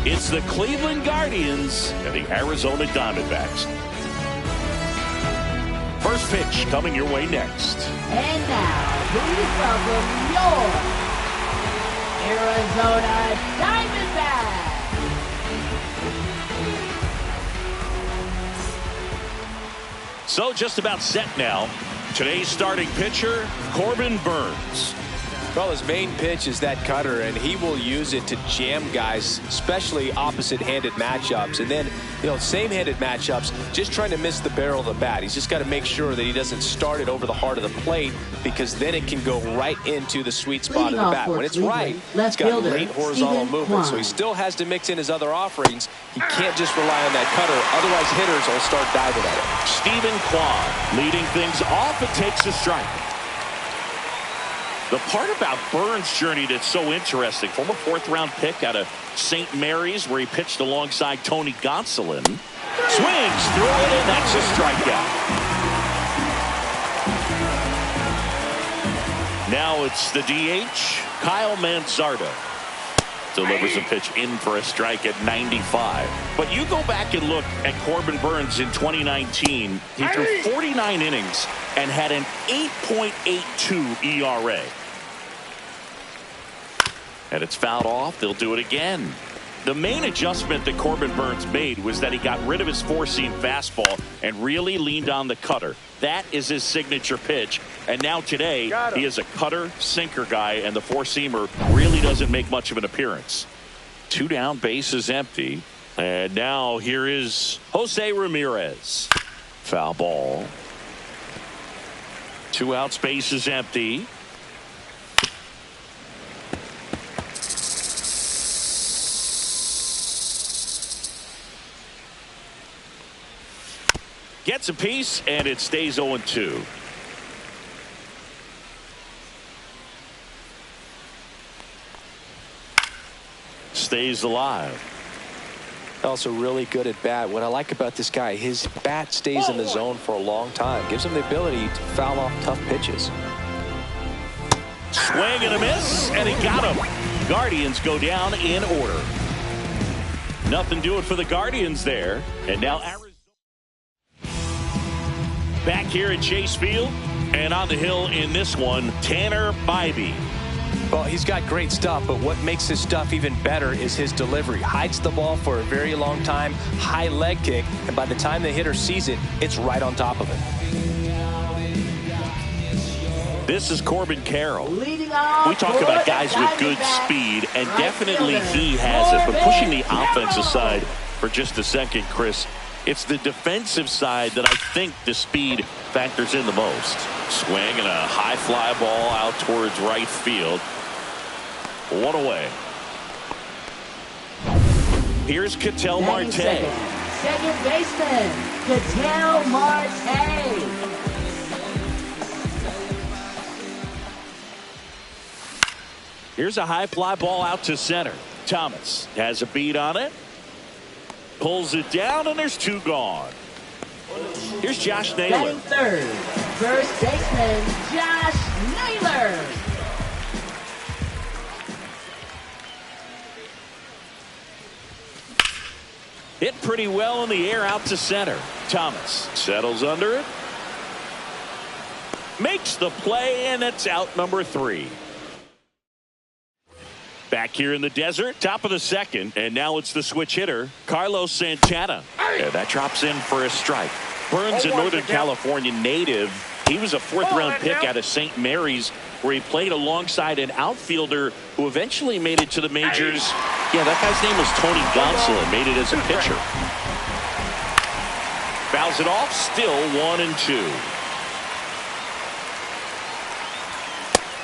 It's the Cleveland Guardians and the Arizona Diamondbacks. First pitch coming your way next. And now, please welcome your Arizona Diamondbacks. So just about set now. Today's starting pitcher, Corbin Burnes. Well, his main pitch is that cutter, and he will use it to jam guys, especially opposite-handed matchups. And then, same-handed matchups, just trying to miss the barrel of the bat. He's just got to make sure that he doesn't start it over the heart of the plate, because then it can go right into the sweet spot of the bat. When it's right, it's got late horizontal movement, so he still has to mix in his other offerings. He can't just rely on that cutter, otherwise hitters will start diving at it. Steven Kwan leading things off. It takes a strike. The part about Burnes' journey that's so interesting, former fourth-round pick out of St. Mary's, where he pitched alongside Tony Gonsolin. Swings through it, and that's a strikeout. Now it's the DH, Kyle Manzardo. Delivers a pitch in for a strike at 95. But you go back and look at Corbin Burnes in 2019. He threw 49 innings and had an 8.82 ERA. And it's fouled off. They'll do it again. The main adjustment that Corbin Burnes made was that he got rid of his four-seam fastball and really leaned on the cutter. That is his signature pitch. And now today, he is a cutter, sinker guy, and the four-seamer really doesn't make much of an appearance. 2 down, base is empty. And now here is Jose Ramirez. Foul ball. 2 outs, base is empty. Gets a piece, and it stays 0-2. Stays alive. Also really good at bat. What I like about this guy, his bat stays in the zone for a long time. Gives him the ability to foul off tough pitches. Swing and a miss, and he got him. Guardians go down in order. Nothing doing for the Guardians there. And now Arizona. Back here at Chase Field, and on the hill in this one, Tanner Bybee. Well, he's got great stuff, but what makes his stuff even better is his delivery. Hides the ball for a very long time, high leg kick, and by the time the hitter sees it, it's right on top of him. This is Corbin Carroll. We talk about guys with good speed, and definitely he has it. But pushing the offense aside for just a second, Chris, it's the defensive side that I think the speed factors in the most. Swing and a high fly ball out towards right field. 1 away. Here's Ketel Marte. Second baseman, Ketel Marte. Here's a high fly ball out to center. Thomas has a beat on it. Pulls it down, and there's 2 gone. Here's Josh Naylor. Batting third, first baseman, Josh Naylor. Hit pretty well in the air out to center. Thomas settles under it. Makes the play, and it's out number 3. Back here in the desert, top of the second, and now it's the switch hitter, Carlos Santana. And that drops in for a strike. Burnes, a Northern California native. He was a 4th-round pick out of St. Mary's, where he played alongside an outfielder who eventually made it to the majors. Yeah, that guy's name was Tony Gonsolin, made it as a pitcher. Fouls it off, still 1-2.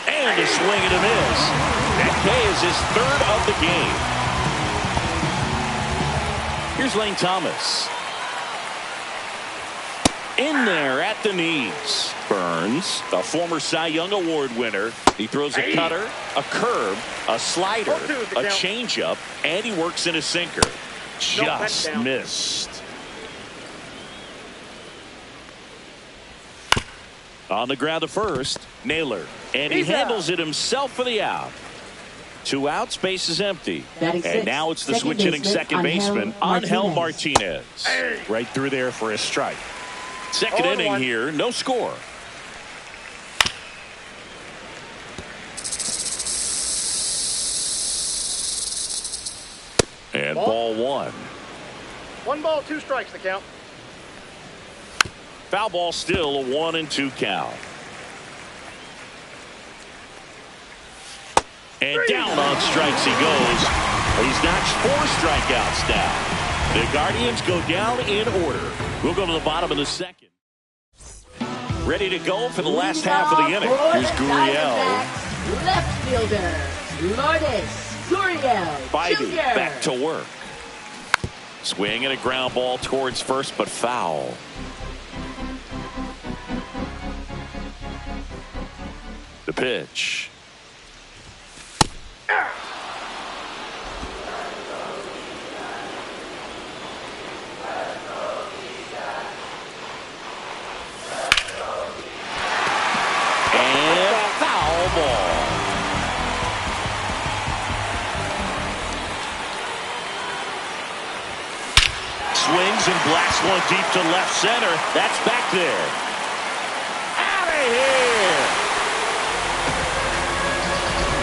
And a swing and a miss. That K is his 3rd of the game. Here's Lane Thomas. In there at the knees. Burnes, a former Cy Young Award winner. He throws a cutter, a curve, a slider, a changeup, and he works in a sinker. Just missed. On the ground to first, Naylor. And he handles it himself for the out. 2 outs, base is empty. Batting And six, now it's the second switch hitting baseman, second baseman, Angel Martinez. Martinez. Right through there for a strike. Second inning here, no score. And ball 1. 1 ball, 2 strikes the count. Foul ball, still a 1-2 count. And down on strikes he goes. He's notched 4 strikeouts now. The Guardians go down in order. We'll go to the bottom of the second. Ready to go for the last half of the inning. Here's Gurriel. Left fielder, Lourdes Gurriel Biden Jr. back to work. Swing and a ground ball towards first, but foul. The pitch. Swings and blasts one deep to left center. That's back there. Out of here.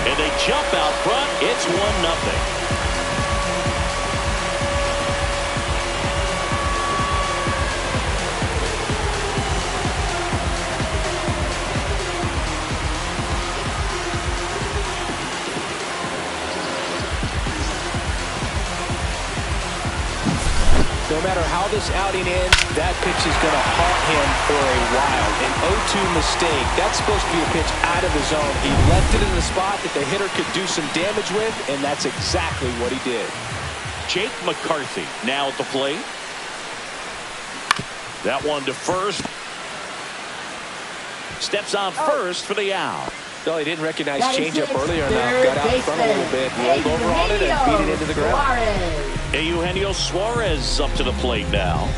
And they jump out front. It's 1-0. No matter how this outing ends, that pitch is going to haunt him for a while. An 0-2 mistake. That's supposed to be a pitch out of the zone. He left it in the spot that the hitter could do some damage with, and that's exactly what he did. Jake McCarthy now at the plate. That one to first. Steps on first for the out. No, he didn't recognize changeup earlier enough. Got out in front a little bit, rolled over on it, and beat it into the ground. Eugenio Suarez up to the plate now.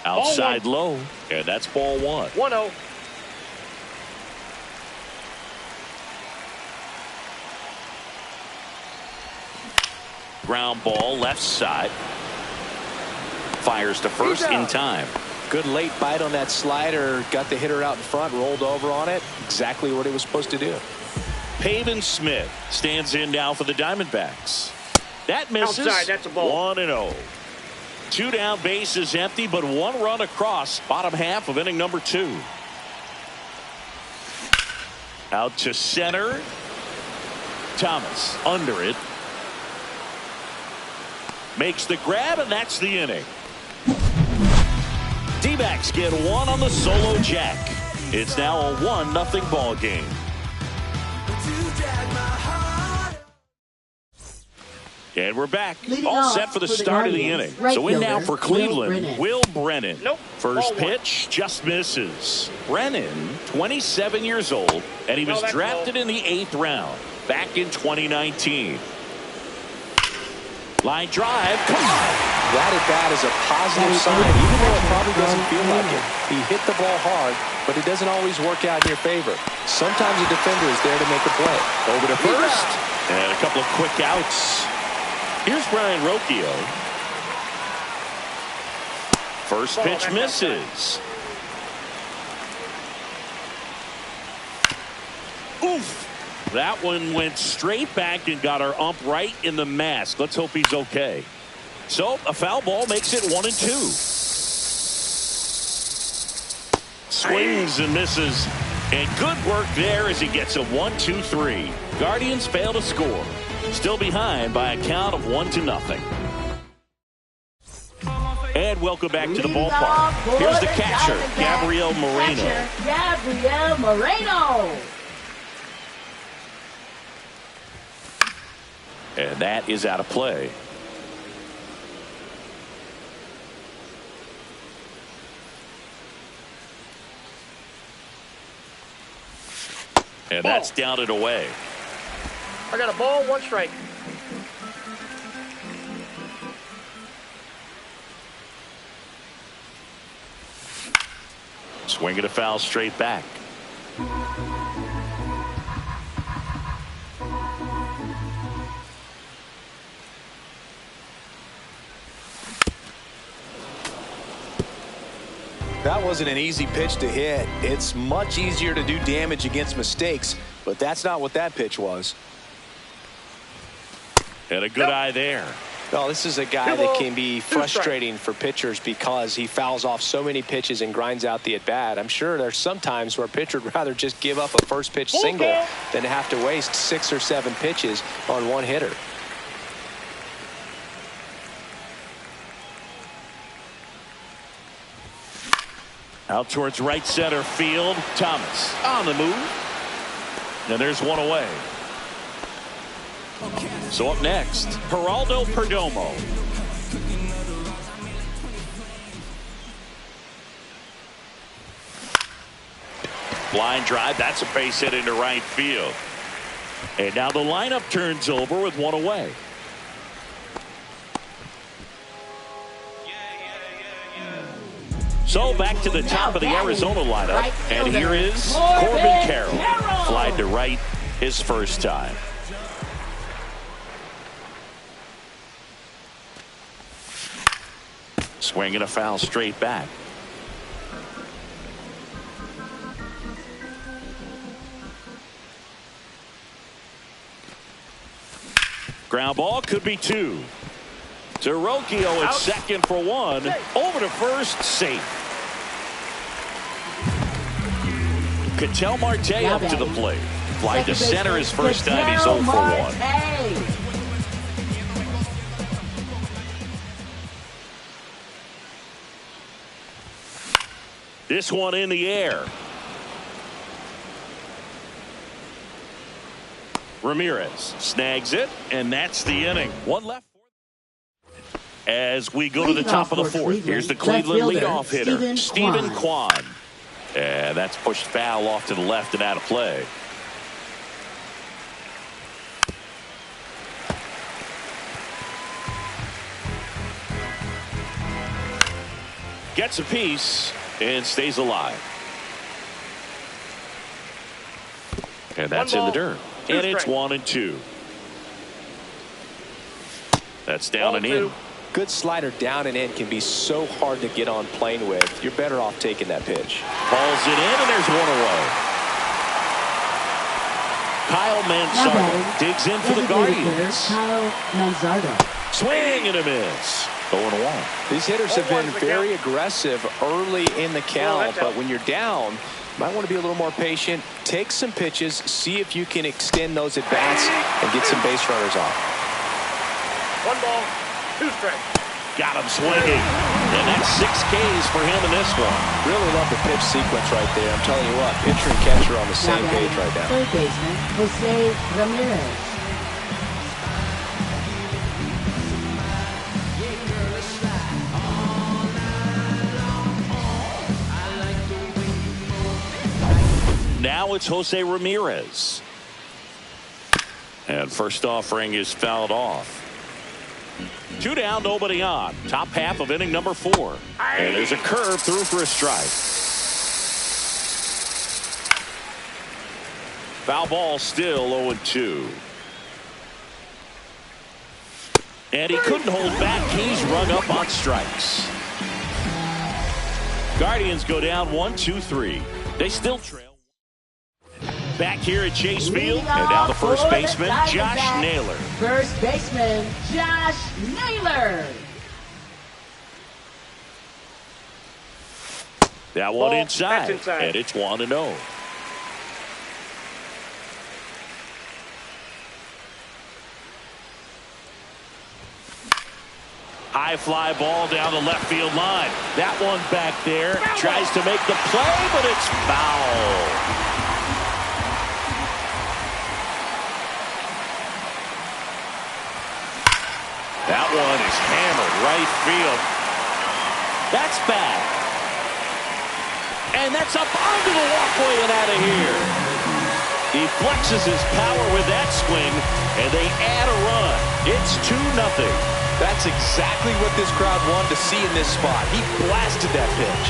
Outside low, and that's ball 1. 1-0. Ground ball left side. Fires to first in time. Good late bite on that slider. Got the hitter out in front, rolled over on it. Exactly what he was supposed to do. Pavin Smith stands in now for the Diamondbacks. That misses. Outside, that's a ball. 1-0. 2 down, base is empty, but 1 run across. Bottom half of inning number 2. Out to center. Thomas under it. Makes the grab, and that's the inning. D-backs get 1 on the solo jack. It's now a 1-0 ball game. And we're back. All set for the start of the inning. So in now for Cleveland, Will Brennan. First pitch just misses. Brennan, 27 years old, and he was drafted in the 8th round back in 2019. Line drive, come on. That at bat is a positive sign, even though it probably doesn't feel like it. He hit the ball hard, but it doesn't always work out in your favor. Sometimes a defender is there to make a play. Over to first, and a couple of quick outs. Here's Brian Rocchio. First pitch misses. Oof. That one went straight back and got our ump right in the mask. Let's hope he's okay. So a foul ball makes it 1-2. Swings and misses. And good work there as he gets a 1-2-3. Guardians fail to score. Still behind by a count of 1-0. And welcome back to the ballpark. Here's the catcher, Gabriel Moreno. Gabriel Moreno. And that is out of play. And that's down and away. I got a ball, 1 strike. Swing and a foul straight back. That wasn't an easy pitch to hit. It's much easier to do damage against mistakes, but that's not what that pitch was. And a good eye there. No, this is a guy that can be frustrating for pitchers because he fouls off so many pitches and grinds out the at-bat. I'm sure there's some times where a pitcher would rather just give up a first pitch single than have to waste 6 or 7 pitches on one hitter. Out towards right center field. Thomas on the move. And there's one away. So up next, Geraldo Perdomo. Line drive. That's a base hit into right field. And now the lineup turns over with one away. So back to the top of the Arizona lineup. And here is Corbin Carroll. Flied to right his first time. Swing and a foul straight back. Ground ball could be 2. Terocchio at second for 1. Over to first, safe. Ketel Marte up to the plate. Fly to center his first time. He's 0 for 1. This one in the air. Ramirez snags it, and that's the inning. One left. As we go to the top of the 4th, here's the Cleveland leadoff hitter, Stephen Kwan. And that's pushed foul off to the left and out of play. Gets a piece and stays alive. And that's in the dirt. And it's 1-2. That's down and in. Good slider down and in can be so hard to get on plane with. You're better off taking that pitch. Balls it in, and there's one away. Kyle Manzardo digs in for the Guardians. Kyle Manzardo. Swing and a miss. 0-1. These hitters have been very aggressive early in the count, but when you're down, you might want to be a little more patient. Take some pitches, see if you can extend those at bats and get some base runners off. 1 ball, 2 strikes. Got him swinging. And that's 6 Ks for him in this one. Really love the pitch sequence right there. I'm telling you what, pitcher and catcher are on the same page right now. Third baseman, Jose Ramirez. Now it's Jose Ramirez. And first offering is fouled off. 2 down, nobody on. Top half of inning number 4. And there's a curve through for a strike. Foul ball still 0-2. And he couldn't hold back. He's rung up on strikes. Guardians go down 1-2-3. They still trail. Back here at Chase Field, and now the first baseman, Josh Naylor. First baseman, Josh Naylor. That one inside, and it's 1-0. High fly ball down the left field line. That one back there tries to make the play, but it's foul. That one is hammered right field. That's bad. And that's up onto the walkway and out of here. He flexes his power with that swing, and they add a run. It's 2-0. That's exactly what this crowd wanted to see in this spot. He blasted that pitch.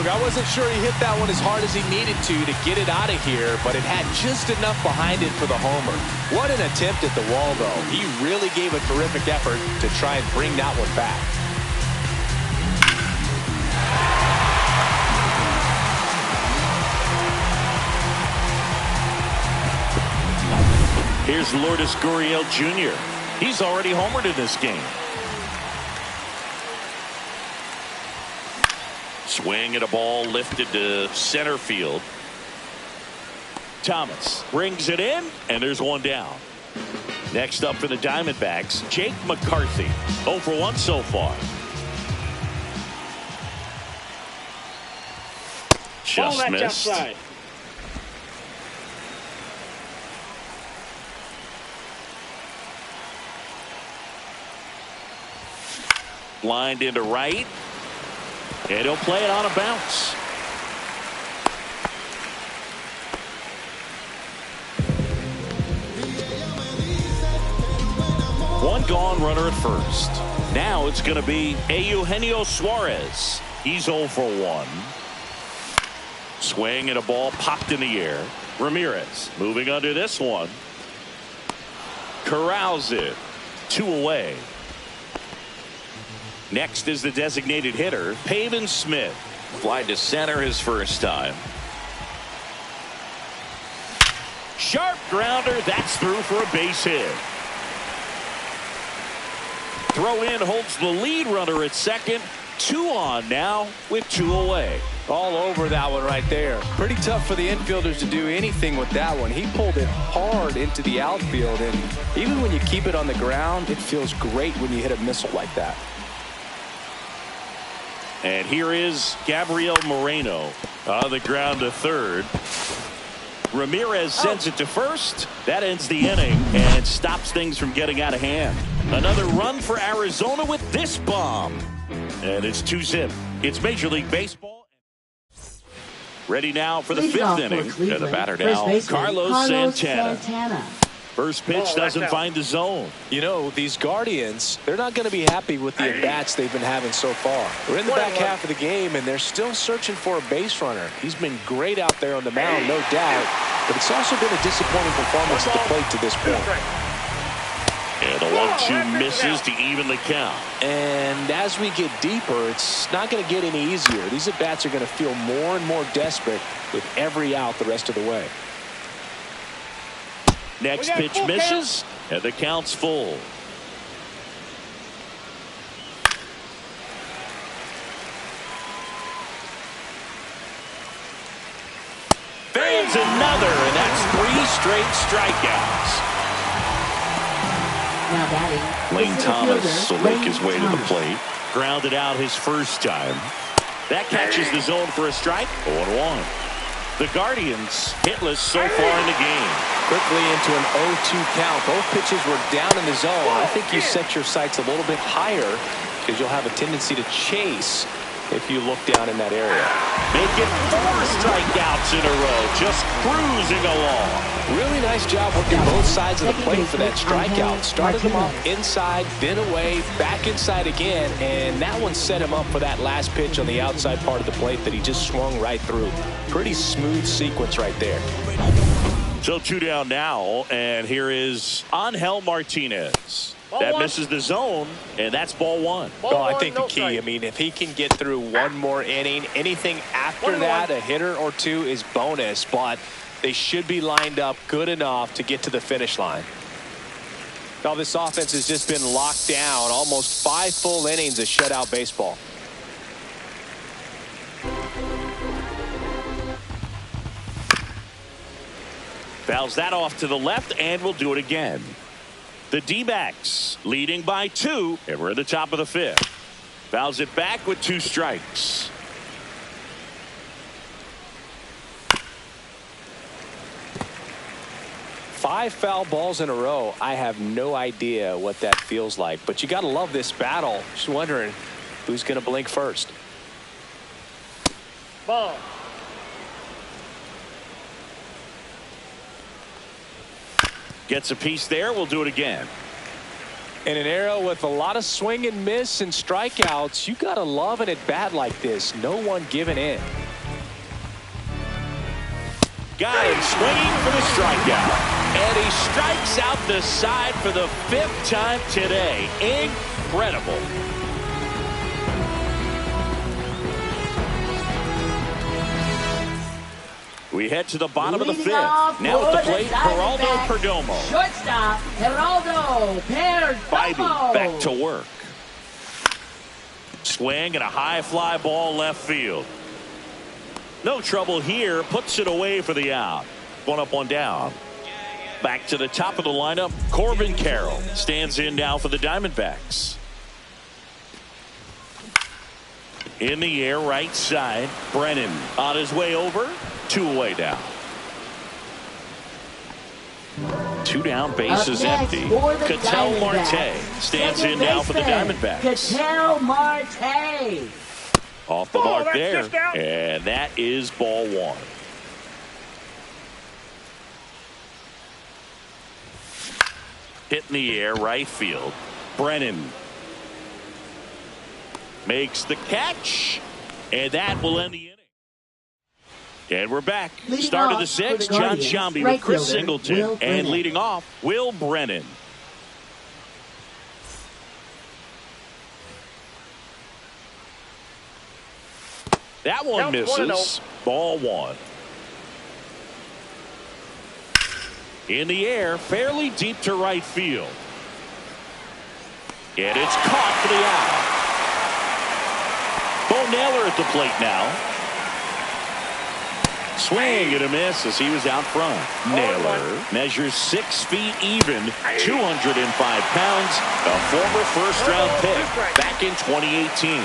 Boog. I wasn't sure he hit that one as hard as he needed to get it out of here, but it had just enough behind it for the homer. What an attempt at the wall, though. He really gave a terrific effort to try and bring that one back. Here's Lourdes Gurriel Jr. He's already homered in this game. Swing at a ball lifted to center field. Thomas brings it in, and there's one down. Next up for the Diamondbacks, Jake McCarthy. 0 for 1 so far. Just missed. Outside. Lined into right. And he'll play it on a bounce. One gone, runner at first. Now it's going to be Eugenio Suarez. He's 0 for 1. Swing and a ball popped in the air. Ramirez moving under this one. Corrals it. 2 away. Next is the designated hitter, Pavin Smith. Fly to center his first time. Sharp grounder. That's through for a base hit. Throw in holds the lead runner at second. 2 on now with 2 away. All over that one right there. Pretty tough for the infielders to do anything with that one. He pulled it hard into the outfield, and even when you keep it on the ground, it feels great when you hit a missile like that. And here is Gabriel Moreno on the ground to third. Ramirez sends it to first. That ends the inning and stops things from getting out of hand. Another run for Arizona with this bomb. And it's 2-zip. It's Major League Baseball. Ready now for the 5th inning. And the batter now, Carlos Santana. First pitch doesn't find the zone. You know, these Guardians, they're not going to be happy with the at-bats they've been having so far. We're in the back half of the game, and they're still searching for a base runner. He's been great out there on the mound, no doubt, but it's also been a disappointing performance at the plate to this point. And the 1-2 misses to even the count. And as we get deeper, it's not going to get any easier. These at-bats are going to feel more and more desperate with every out the rest of the way. Next pitch misses, and the count's full. Fans another, and that's 3 straight strikeouts. Now batting, Lane Thomas will make his way to the plate. Grounded out his first time. That catches the zone for a strike. 0-1. The Guardians hitless so far in the game. Quickly into an 0-2 count. Both pitches were down in the zone. I think you set your sights a little bit higher because you'll have a tendency to chase if you look down in that area. Making 4 strikeouts in a row, just cruising along. Really nice job working both sides of the plate for that strikeout. Started him off inside, then away, back inside again, and that one set him up for that last pitch on the outside part of the plate that he just swung right through. Pretty smooth sequence right there. So 2 down now, and here is Angel Martinez. That misses the zone, and that's ball 1. Well, I think the key, I mean, if he can get through one more inning, anything after that, a hitter or 2 is bonus, but they should be lined up good enough to get to the finish line. Now, this offense has just been locked down. Almost 5 full innings of shutout baseball. Fouls that off to the left, and we'll do it again. The D-backs leading by 2, and we're at the top of the 5th. Fouls it back with 2 strikes. Five foul balls in a row. I have no idea what that feels like, but you got to love this battle. Just wondering who's going to blink first. Ball. Gets a piece there. We'll do it again. In an era with a lot of swing and miss and strikeouts, you got to love an at-bat like this. No one giving in. Got him swinging for the strikeout. And he strikes out the side for the 5th time today. Incredible. We head to the bottom of the 5th. Now at the plate, Geraldo Perdomo. Shortstop, Geraldo Perdomo. Biden back to work. Swing and a high fly ball left field. No trouble here. Puts it away for the out. 1 up, 1 down. Back to the top of the lineup. Corbin Carroll stands in now for the Diamondbacks. In the air, right side. Brennan on his way over. 2 away down. 2 down, bases empty. Ketel Marte stands in now for the Diamondbacks. Ketel Marte. Off the mark there. And that is ball 1. Hit in the air, right field. Brennan makes the catch. And that will end the inning. And we're back. Start of the 6th. John Sciambi with Chris Singleton. And leading off, Will Brennan. That one misses. Ball 1. In the air, fairly deep to right field. And it's caught for the out. Bo Naylor at the plate now. Swing and a miss as he was out front. Naylor measures 6 feet even, 205 pounds, a former first-round pick back in 2018.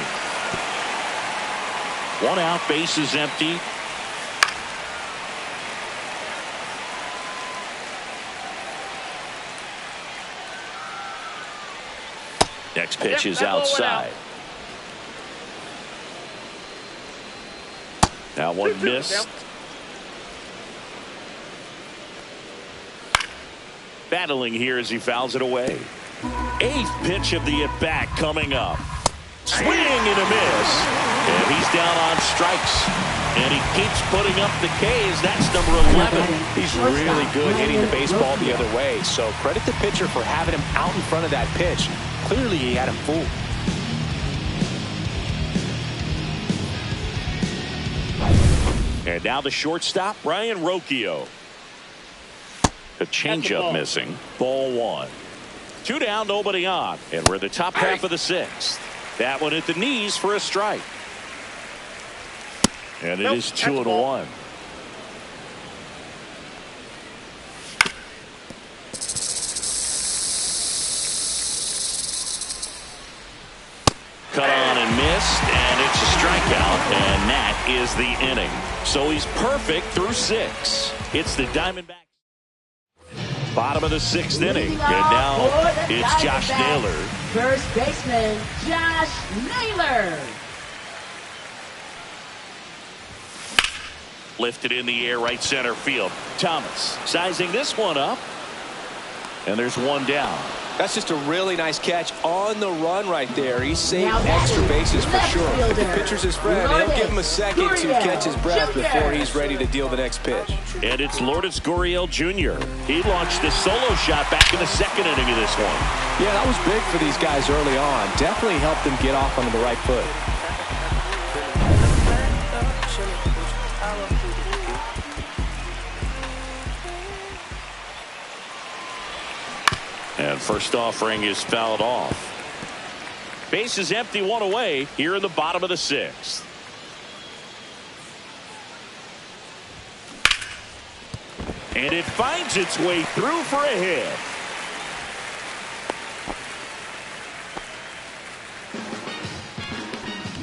1 out, bases empty. Next pitch is outside. Now one missed. Battling here as he fouls it away. 8th pitch of the at-bat coming up. Swing and a miss. And he's down on strikes. And he keeps putting up the Ks. That's number 11. He's really good hitting the baseball the other way. So credit the pitcher for having him out in front of that pitch. Clearly he had him fooled. And now the shortstop, Ryan Rocchio. The changeup missing. Ball 1. 2 down, nobody on. And we're in the top half of the 6th. That one at the knees for a strike. And it is 2-1. Cut on and missed, and it's a strikeout, and that is the inning. So he's perfect through 6. It's the Diamondbacks. Bottom of the 6th inning, and now it's Josh Naylor. First baseman, Josh Naylor. Lifted in the air, right center field. Thomas sizing this one up, and there's 1 down. That's just a really nice catch on the run right there. He saved extra bases for sure. If the pitcher's his friend, he'll give him a second to catch his breath before he's ready to deal the next pitch. And it's Lourdes Gurriel Jr. He launched a solo shot back in the 2nd inning of this one. Yeah, that was big for these guys early on. Definitely helped them get off onto the right foot. And first offering is fouled off. Base is empty, 1 away here in the bottom of the 6th. And it finds its way through for a hit.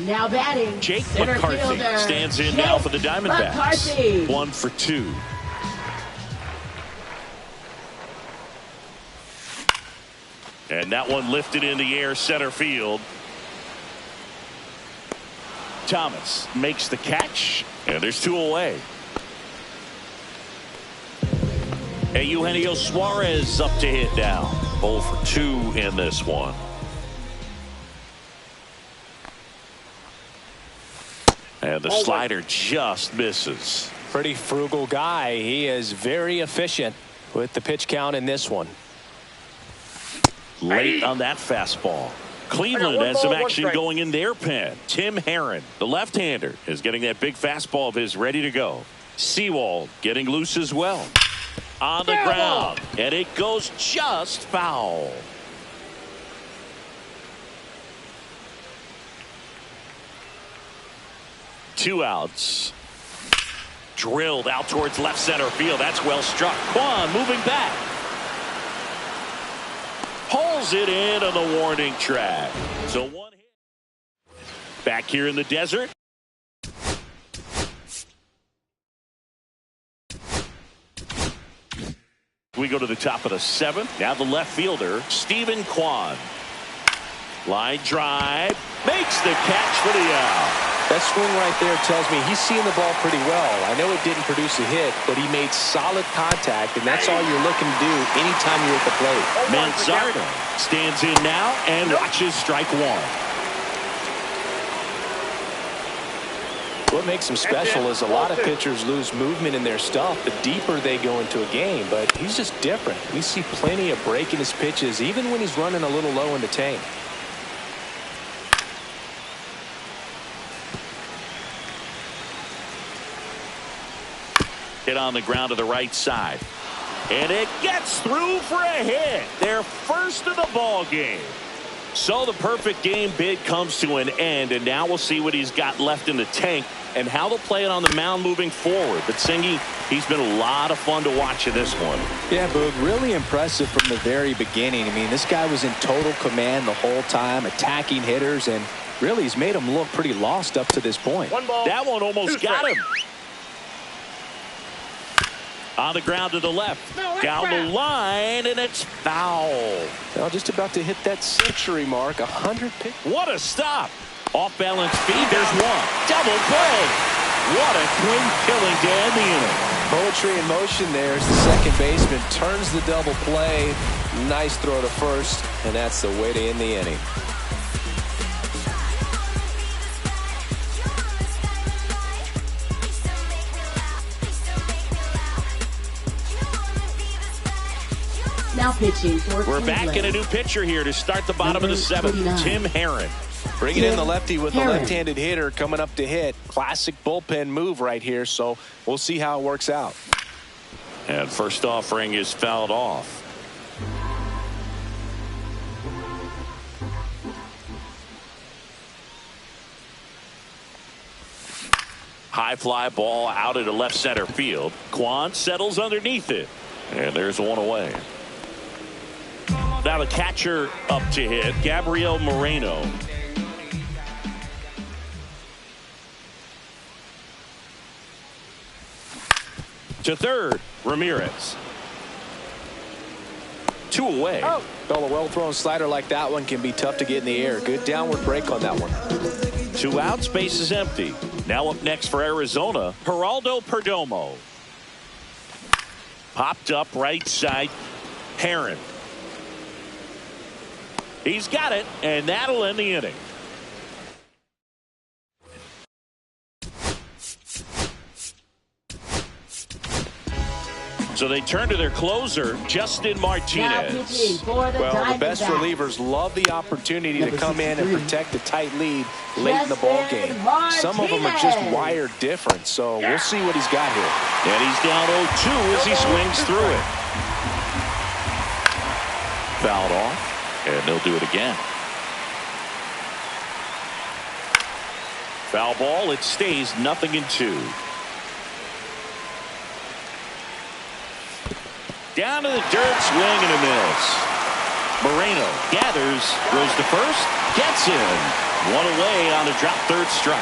Now batting, Jake center McCarthy fielder, stands in Jake now for the Diamondbacks. McCarthy. 1 for 2. And that one lifted in the air, center field. Thomas makes the catch, and there's 2 away. And Eugenio Suarez up to hit now. 0 for 2 in this one. And the slider just misses. Pretty frugal guy. He is very efficient with the pitch count in this one. Late on that fastball. Cleveland has some action going in their pen. Tim Herron, the left-hander, is getting that big fastball of his ready to go. Sewald getting loose as well. On the ground, and it goes just foul. Two outs. Drilled out towards left center field. That's well struck. Kwan moving back. Pulls it in on the warning track. So one hit. Back here in the desert. We go to the top of the 7th. Now the left fielder, Stephen Kwan. Line drive. Makes the catch for the out. That swing right there tells me he's seeing the ball pretty well. I know it didn't produce a hit, but he made solid contact, and that's all you're looking to do anytime you're at the plate. Manzardo stands in now and watches strike one. What makes him special is a lot of pitchers lose movement in their stuff the deeper they go into a game, but he's just different. We see plenty of break in his pitches, even when he's running a little low in the tank. Hit on the ground to the right side. And it gets through for a hit. Their first of the ball game. So the perfect game bid comes to an end, and now we'll see what he's got left in the tank and how they'll play it on the mound moving forward. But Singy, he's been a lot of fun to watch in this one. Yeah, Boog, really impressive from the very beginning. I mean, this guy was in total command the whole time, attacking hitters, and really he's made them look pretty lost up to this point. One ball. That one almost got him. On the ground to the left. Down the line, and it's foul. Well, just about to hit that century mark. 100 pitch. What a stop. Off balance feed. There's one. Double play. What a clean killing to end the inning. Poetry in motion there as the second baseman turns the double play. Nice throw to first, and that's the way to end the inning. Now pitching for We're back in a new pitcher here to start the bottom of the 7th. Tim Herron. Bringing in the lefty with the left-handed hitter coming up to hit. Classic bullpen move right here, so we'll see how it works out. And first offering is fouled off. High fly ball out into left center field. Kwan settles underneath it. And there's one away. Now the catcher up to hit, Gabriel Moreno. To third, Ramirez. 2 away. Oh, a well-thrown slider like that one can be tough to get in the air. Good downward break on that one. 2 outs, base is empty. Now up next for Arizona, Geraldo Perdomo. Popped up right side, Herron. He's got it, and that'll end the inning. So they turn to their closer, Justin Martinez. Well, the best relievers love the opportunity to come in and protect a tight lead late in the ball game. Some of them are just wired different, so we'll see what he's got here. And he's down 0-2 as he swings through it. Fouled off, and they'll do it again. Foul ball, it stays 0-2. Down to the dirt, swing and a miss. Moreno gathers, goes to first, gets in. One away on a drop third strike.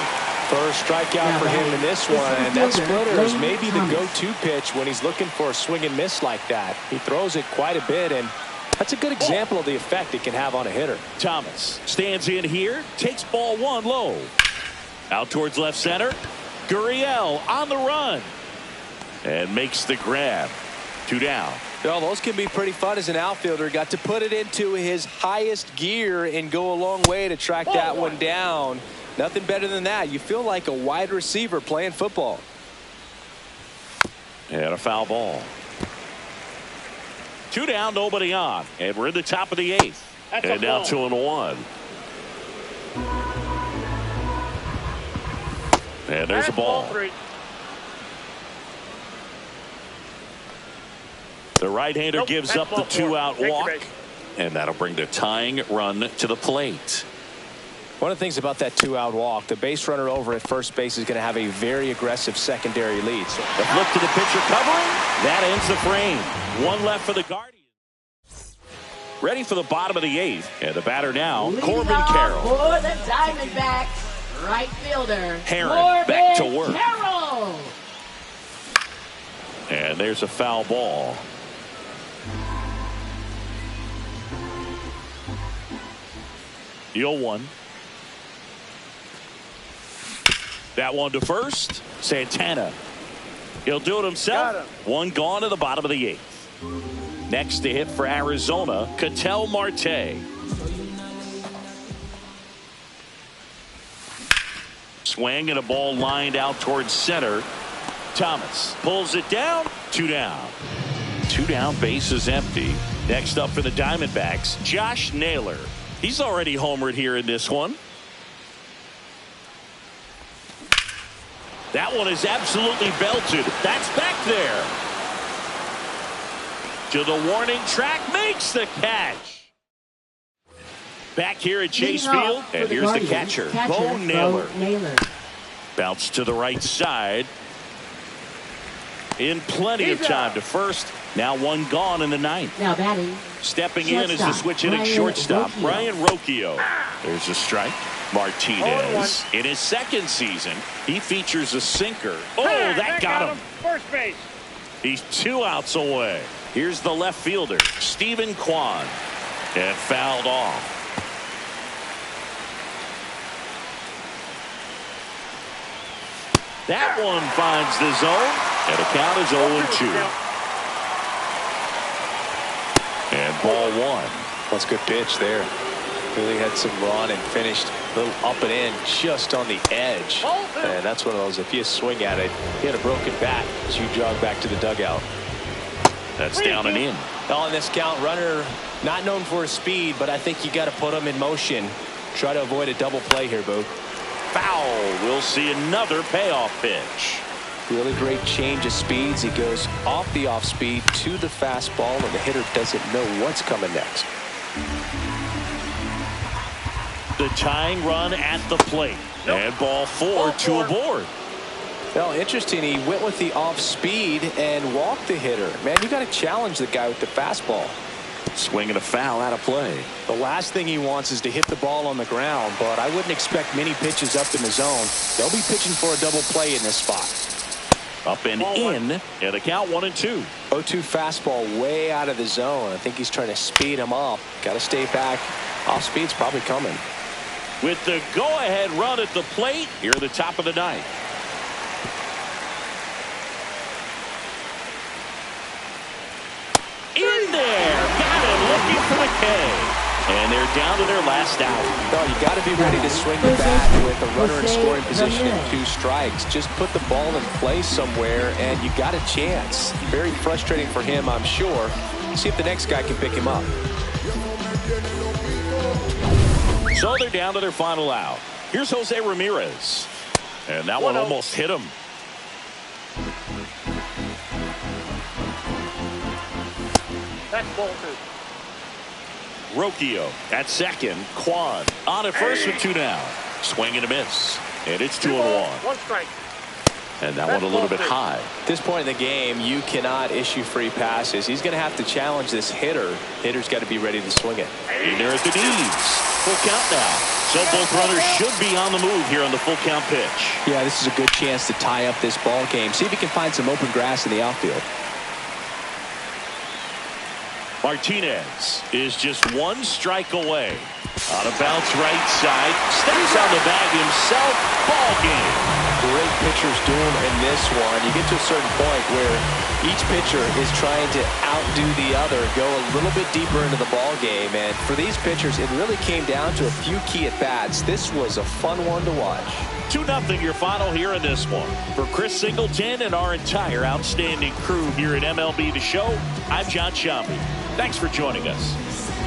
First strikeout for him in this one, and that splitter is maybe the go-to pitch when he's looking for a swing and miss like that. He throws it quite a bit, and that's a good example of the effect it can have on a hitter. Thomas stands in here, takes ball 1 low. Out towards left center. Gurriel on the run. And makes the grab. 2 down. Well, those can be pretty fun as an outfielder. Got to put it into his highest gear and go a long way to track that one down. Nothing better than that. You feel like a wide receiver playing football. And a foul ball. 2 down, nobody on. And we're in the top of the 8th. And now 2-1. And there's a ball. The right-hander gives up the 2-out walk. And that'll bring the tying run to the plate. One of the things about that 2-out walk, the base runner over at first base is going to have a very aggressive secondary lead. So the flip to the pitcher covering. That ends the frame. 1 left for the Guardians. Ready for the bottom of the 8th. And the batter now, Corbin Carroll. For the Diamondbacks, right fielder, Heron back to work. Carroll. And there's a foul ball. Deal 1. That one to first. Santana. He'll do it himself. 1 gone to the bottom of the 8th. Next to hit for Arizona, Ketel Marte. Swing and a ball lined out towards center. Thomas pulls it down. 2 down. 2 down, base is empty. Next up for the Diamondbacks, Josh Naylor. He's already homered here in this one. That one is absolutely belted. That's back there. To the warning track, makes the catch. Back here at Chase Field, and here's the catcher, Bo Naylor. Bounce to the right side. In plenty of time to first. Now 1 gone in the 9th. Now batting. Stepping in is the switch hitting shortstop, Ryan Rocchio. There's a strike. Martinez in his 2nd season, he features a sinker. Oh, that got him. First base. He's 2 outs away. Here's the left fielder, Stephen Kwan, and fouled off. That one finds the zone, and the count is 0-2. And ball 1. That's a good pitch there. Really had some run and finished a little up and in just on the edge. And that's one of those, if you swing at it, you had a broken bat as you jog back to the dugout. That's down and in. On this count, runner not known for his speed, but I think you got to put him in motion. Try to avoid a double play here, Boo. Foul. We'll see another payoff pitch. Really great change of speeds. He goes off the off speed to the fastball, and the hitter doesn't know what's coming next. The tying run at the plate. And ball 4, 2 aboard. Well, interesting. He went with the off speed and walked the hitter. Man, you got to challenge the guy with the fastball. Swinging a foul out of play. The last thing he wants is to hit the ball on the ground, but I wouldn't expect many pitches up in the zone. They'll be pitching for a double play in this spot. Up and in, and the count 1-2. 0-2 fastball way out of the zone. I think he's trying to speed him up. Got to stay back. Off speed's probably coming. With the go-ahead run at the plate, here at the top of the 9th. In there, got him looking for the K. And they're down to their last out. No, you got to be ready to swing the bat with a runner in scoring position and 2 strikes. Just put the ball in play somewhere, and you got a chance. Very frustrating for him, I'm sure. See if the next guy can pick him up. So they're down to their final out. Here's Jose Ramirez. And that one almost hit him. That's ball 2. Rocchio at second. Kwan on at first with 2 down. Swing and a miss. And it's 2-1. 1 strike. And that one a little bit high. At this point in the game, you cannot issue free passes. He's going to have to challenge this hitter. Hitter's got to be ready to swing it. In there at the knees. Full count now. So both runners should be on the move here on the full count pitch. Yeah, this is a good chance to tie up this ball game. See if he can find some open grass in the outfield. Martinez is just 1 strike away. On a bounce right side. Steps on the bag himself. Ball game. great pitchers doing in this one. You get to a certain point where each pitcher is trying to outdo the other, go a little bit deeper into the ball game. And for these pitchers, it really came down to a few key at-bats. This was a fun one to watch. 2-0 your final here in this one. For Chris Singleton and our entire outstanding crew here at MLB The Show, I'm John Shambi. Thanks for joining us.